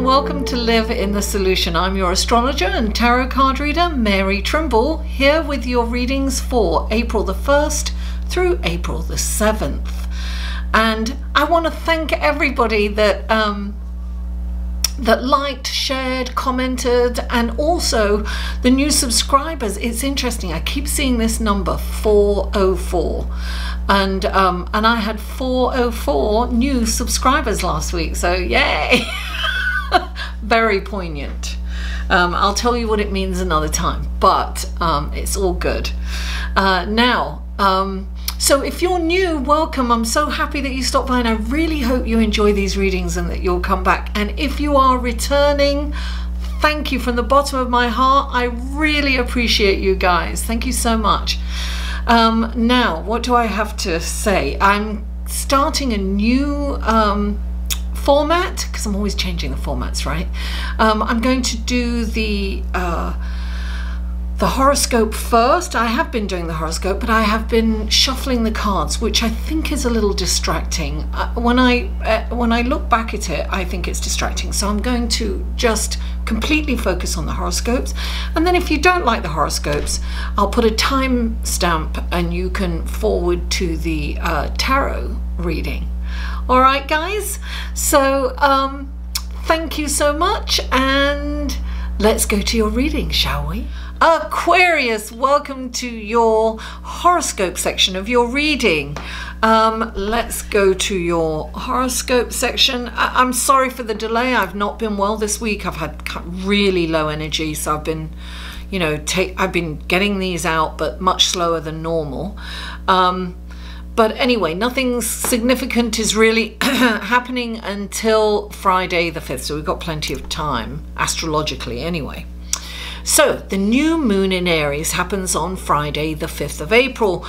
and welcome to Live in the Solution. I'm your astrologer and tarot card reader, Mary Trimble, here with your readings for April the 1st through April the 7th. And I want to thank everybody that that liked, shared, commented, and also the new subscribers. It's interesting, I keep seeing this number 404, and I had 404 new subscribers last week, so yay. Very poignant. I'll tell you what it means another time, but it's all good. So if you're new, welcome. I'm so happy that you stopped by, and I really hope you enjoy these readings and that you'll come back. And if you are returning, thank you from the bottom of my heart. I really appreciate you guys. Thank you so much. Now, what do I have to say? I'm starting a new format, because I'm always changing the formats, right? I'm going to do the horoscope first. I have been doing the horoscope, but I have been shuffling the cards, which I think is a little distracting. When I look back at it, I think it's distracting. So I'm going to just completely focus on the horoscopes. And then if you don't like the horoscopes, I'll put a time stamp and you can forward to the tarot reading. All right, guys? So thank you so much, and let's go to your reading, shall we? Aquarius, welcome to your horoscope section of your reading. Let's go to your horoscope section. I'm sorry for the delay. I've not been well this week. I've had really low energy, so I've been, you know, I've been getting these out, but much slower than normal. But anyway, nothing significant is really happening until Friday the 5th, so we've got plenty of time, astrologically anyway. So the new moon in Aries happens on Friday the 5th of April.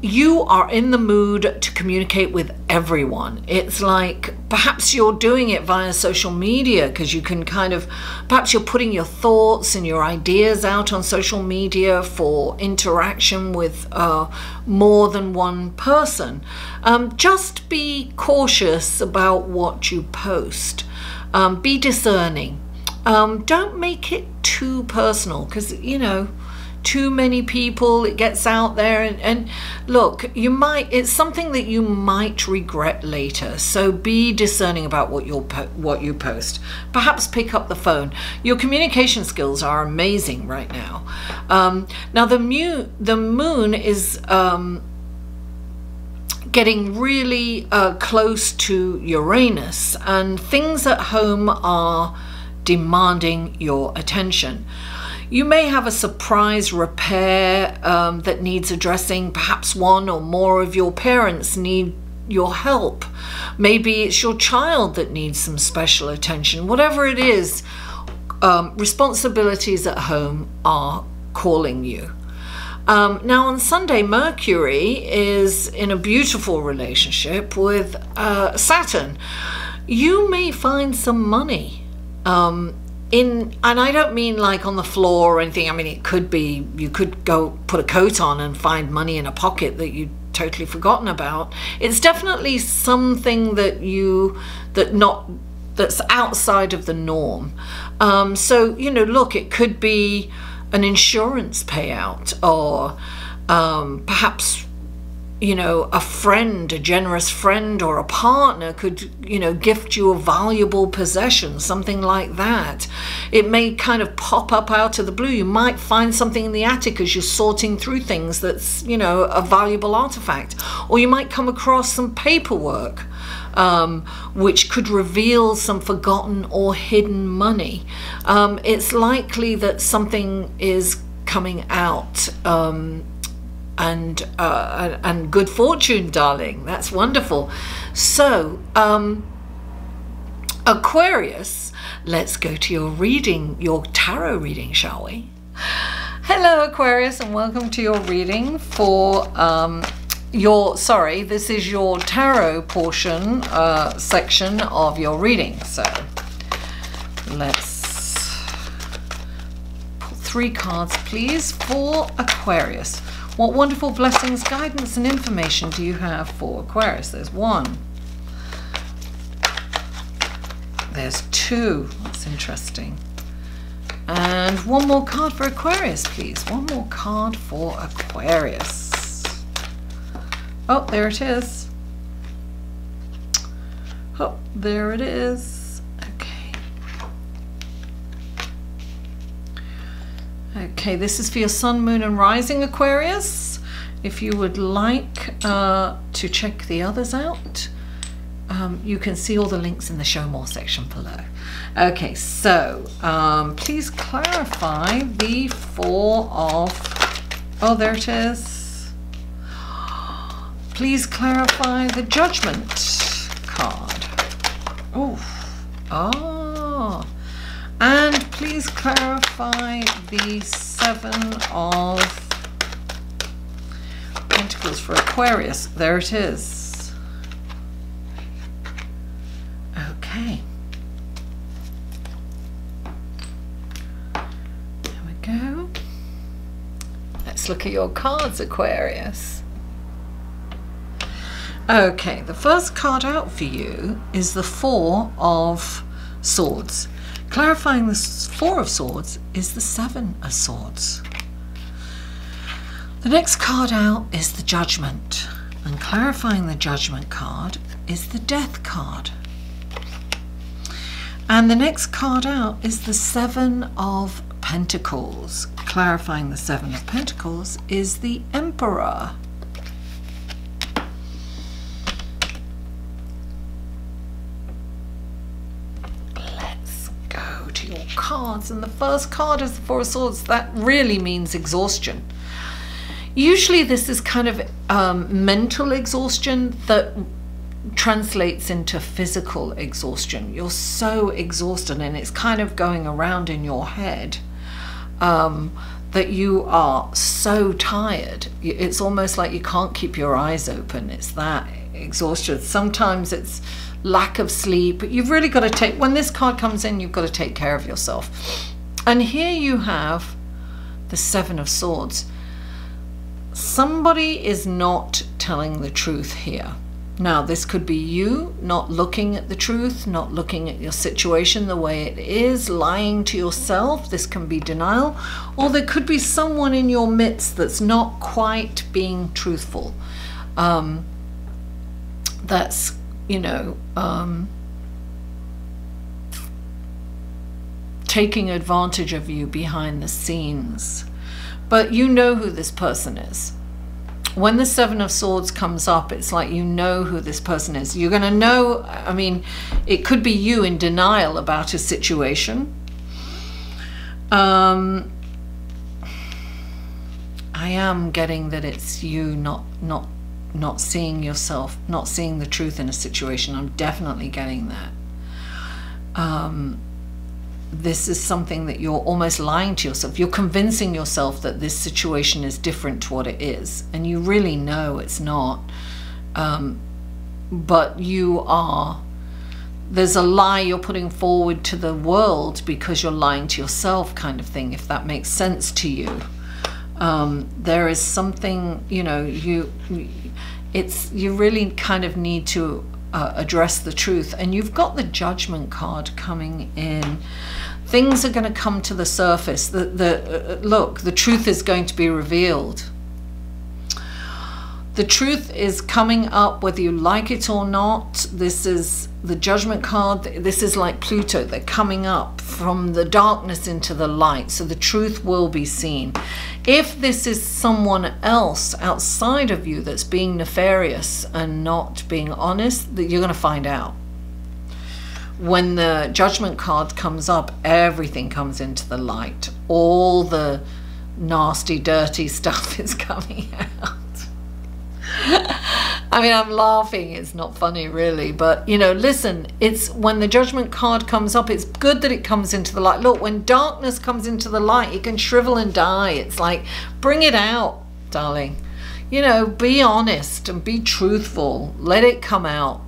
You are in the mood to communicate with everyone. It's like perhaps you're doing it via social media, because you can perhaps you're putting your thoughts and your ideas out on social media for interaction with more than one person. Just be cautious about what you post. Be discerning. Don't make it too personal, because, you know, too many people, it gets out there, and look, it's something that you might regret later. So be discerning about what you post. Perhaps pick up the phone. Your communication skills are amazing right now. Now the moon is getting really close to Uranus, and things at home are demanding your attention. You may have a surprise repair that needs addressing. Perhaps one or more of your parents need your help. Maybe it's your child that needs some special attention. Whatever it is, responsibilities at home are calling you. Now on Sunday, Mercury is in a beautiful relationship with Saturn. You may find some money. And I don't mean like on the floor or anything. I mean, it could be, you could go put a coat on and find money in a pocket that you'd totally forgotten about. It's definitely something that's outside of the norm. So, you know, look, it could be an insurance payout, or perhaps, you know, a generous friend or a partner could, you know, gift you a valuable possession, something like that. It may kind of pop up out of the blue. You might find something in the attic as you're sorting through things that's, you know, a valuable artifact. Or you might come across some paperwork which could reveal some forgotten or hidden money. It's likely that something is coming out, and good fortune, darling. That's wonderful. So Aquarius, let's go to your reading, your tarot reading, shall we? Hello Aquarius, and welcome to your reading for this is your tarot portion section of your reading. So let's pull 3 cards please for Aquarius. What wonderful blessings, guidance, and information do you have for Aquarius? There's 1. there's 2. That's interesting. And one more card for Aquarius, please. One more card for Aquarius. Oh, there it is. Oh, there it is. Okay. Okay, this is for your sun, moon, and rising, Aquarius. If you would like to check the others out, you can see all the links in the Show More section below. Okay, so please clarify the 4 of... Oh, there it is. Please clarify the Judgment card. Oh, and please clarify the 7 of Pentacles for Aquarius. There it is. Okay. There we go. Let's look at your cards, Aquarius. Okay, the first card out for you is the 4 of Swords. Clarifying the 4 of Swords is the 7 of Swords. The next card out is the Judgment, and clarifying the Judgment card is the Death card. And the next card out is the 7 of Pentacles. Clarifying the 7 of Pentacles is the Emperor. Cards, and the first card is the 4 of Swords. That really means exhaustion. Usually this is kind of mental exhaustion that translates into physical exhaustion. You're so exhausted and it's kind of going around in your head that you are so tired. It's almost like you can't keep your eyes open. It's that exhaustion. Sometimes it's lack of sleep. You've really got to take, when this card comes in, you've got to take care of yourself. And here you have the 7 of Swords. Somebody is not telling the truth here. Now, this could be you not looking at the truth, not looking at your situation the way it is, lying to yourself. This can be denial. Or there could be someone in your midst that's not quite being truthful. That's, you know, taking advantage of you behind the scenes. But you know who this person is. When the 7 of Swords comes up, it's like you know who this person is. You're going to know, I mean, it could be you in denial about a situation. I am getting that it's you not seeing yourself, not seeing the truth in a situation. I'm definitely getting that. This is something that you're almost lying to yourself. You're convincing yourself that this situation is different to what it is, and you really know it's not. But you are, there's a lie you're putting forward to the world because you're lying to yourself, kind of thing, if that makes sense to you. There is something, you know, you really kind of need to address the truth. And you've got the Judgment card coming in. Things are going to come to the surface. Look, the truth is going to be revealed. The truth is coming up whether you like it or not. This is the Judgment card. This is like Pluto. They're coming up from the darkness into the light. So the truth will be seen. If this is someone else outside of you that's being nefarious and not being honest, that you're going to find out. When the Judgment card comes up, everything comes into the light. All the nasty, dirty stuff is coming out. I mean, I'm laughing. It's not funny, really. But, you know, listen, it's when the Judgment card comes up, it's good that it comes into the light. Look, when darkness comes into the light, it can shrivel and die. It's like, bring it out, darling. You know, be honest and be truthful. Let it come out.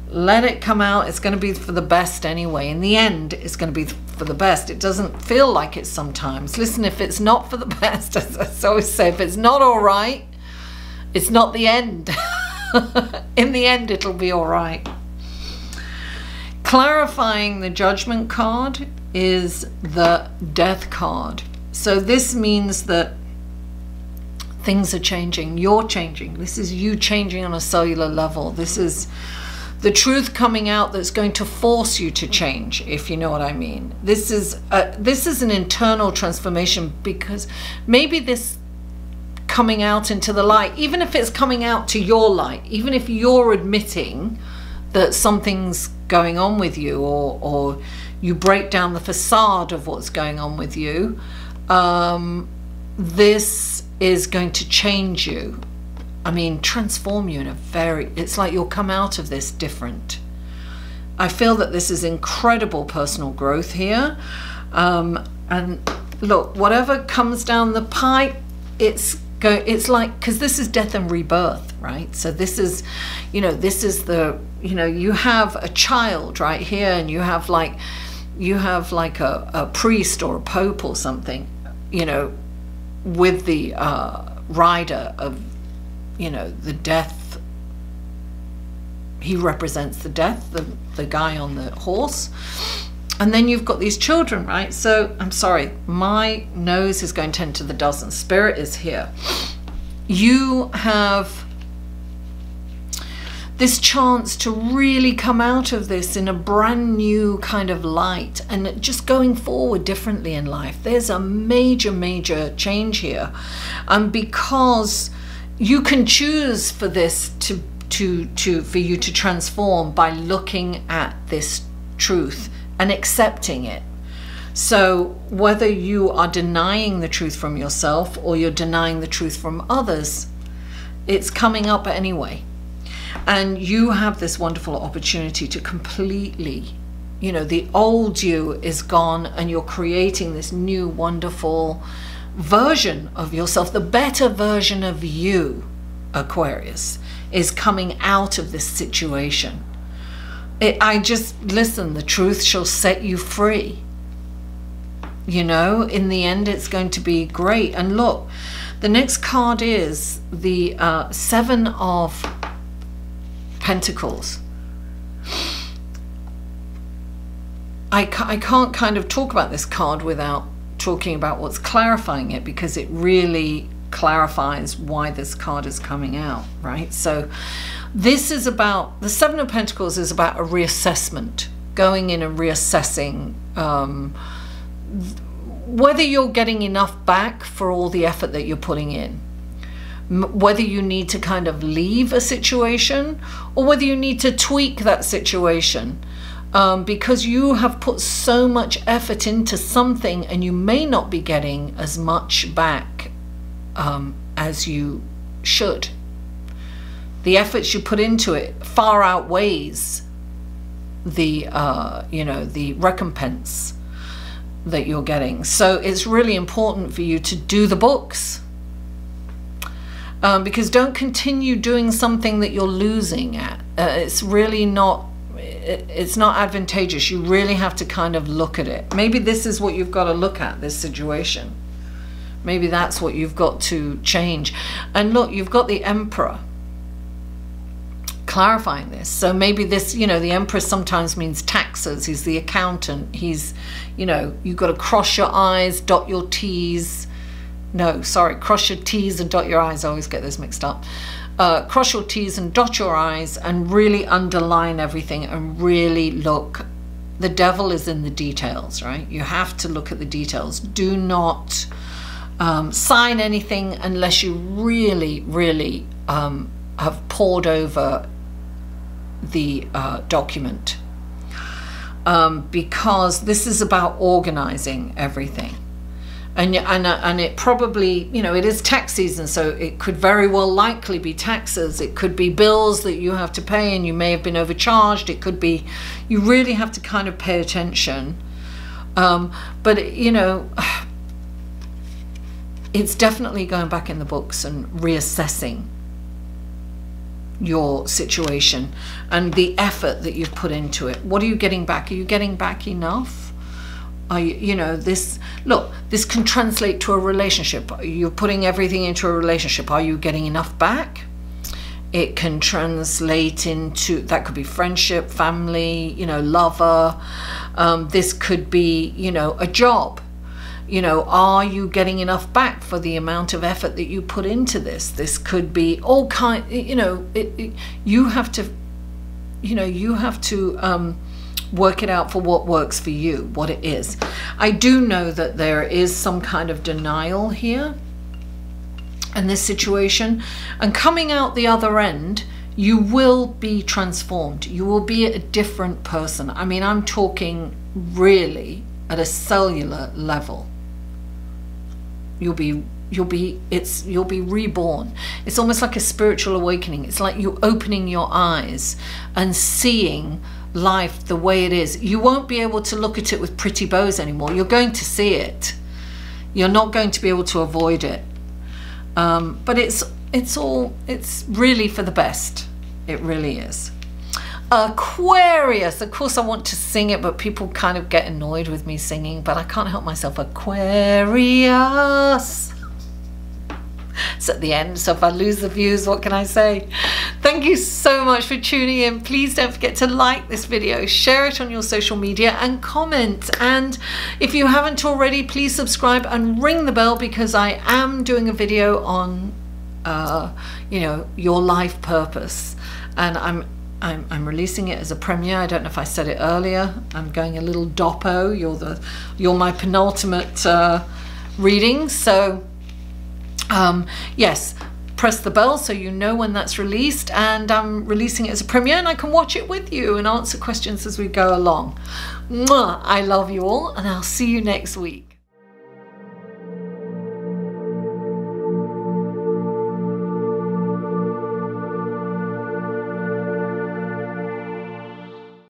Let it come out. It's going to be for the best anyway. In the end, it's going to be for the best. It doesn't feel like it sometimes. Listen, if it's not for the best, as I always say, if it's not all right, it's not the end. In the end, it'll be all right. Clarifying the Judgment card is the Death card. So this means that things are changing. You're changing. This is you changing on a cellular level. This is the truth coming out that's going to force you to change, if you know what I mean. This is an internal transformation, because maybe this coming out into the light, even if it's coming out to your light, even if you're admitting that something's going on with you, or you break down the facade of what's going on with you, this is going to change you. I mean, transform you in a very, it's like you'll come out of this different. I feel that this is incredible personal growth here. And look, whatever comes down the pipe, it's like, because this is death and rebirth, right? So this is, you know, this is the, you know, you have a child right here, and you have like a priest or a pope or something, you know, with the rider of, you know, the death. He represents the death, the guy on the horse. And then you've got these children, right? So I'm sorry, my nose is going 10 to the dozen. Spirit is here. You have this chance to really come out of this in a brand new kind of light, and just going forward differently in life. There's a major, major change here. Because you can choose for this for you to transform by looking at this truth and accepting it. So whether you are denying the truth from yourself or you're denying the truth from others, it's coming up anyway. And you have this wonderful opportunity to completely, you know, the old you is gone, and you're creating this new wonderful version of yourself. The better version of you, Aquarius, is coming out of this situation. Listen, the truth shall set you free. You know, in the end, it's going to be great. And look, the next card is the Seven of Pentacles. I can't kind of talk about this card without talking about what's clarifying it, because it really clarifies why this card is coming out, right? So this is about, the Seven of Pentacles is about a reassessment, going in and reassessing whether you're getting enough back for all the effort that you're putting in, whether you need to kind of leave a situation, or whether you need to tweak that situation, because you have put so much effort into something and you may not be getting as much back as you should. The efforts you put into it far outweighs the you know, the recompense that you're getting. So it's really important for you to do the books, because don't continue doing something that you're losing at. It's really not, it's not advantageous. You really have to kind of look at it. Maybe this is what you've got to look at, this situation. Maybe that's what you've got to change. And look, you've got the Emperor clarifying this. So maybe this, you know, the Emperor sometimes means taxes. He's the accountant. He's, you know, you've got to cross your I's, dot your T's. No, sorry, cross your T's and dot your I's. I always get those mixed up. Cross your T's and dot your I's, and really underline everything and really look. The devil is in the details, right? You have to look at the details. Do not sign anything unless you really, really have pored over the document, because this is about organizing everything. And it probably, you know, it is tax season, so it could very well likely be taxes. It could be bills that you have to pay and you may have been overcharged. It could be, you really have to kind of pay attention. But, you know, it's definitely going back in the books and reassessing your situation and the effort that you've put into it. What are you getting back? Are you getting back enough? Are you know, this, look, this can translate to a relationship. You're putting everything into a relationship. Are you getting enough back? It can translate into, that could be friendship, family, you know, lover. This could be, you know, a job. You know, are you getting enough back for the amount of effort that you put into this? This could be all kind, you know, you have to, you know, you have to work it out for what works for you, what it is. I do know that there is some kind of denial here in this situation, and coming out the other end, you will be transformed. You will be a different person. I mean, I'm talking really at a cellular level. You'll be reborn. It's almost like a spiritual awakening. It's like you opening your eyes and seeing life the way it is. You won't be able to look at it with pretty bows anymore. You're going to see it. You're not going to be able to avoid it. But it's really for the best. It really is. Aquarius. Of course I want to sing it, but people kind of get annoyed with me singing, but I can't help myself. Aquarius. It's at the end, so if I lose the views, what can I say? Thank you so much for tuning in. Please don't forget to like this video, share it on your social media, and comment. And if you haven't already, please subscribe and ring the bell, because I am doing a video on you know, your life purpose, and I'm releasing it as a premiere. I don't know if I said it earlier. I'm going a little doppo. You're my penultimate reading. So yes, press the bell so you know when that's released, and I'm releasing it as a premiere, and I can watch it with you and answer questions as we go along. Mwah! I love you all, and I'll see you next week.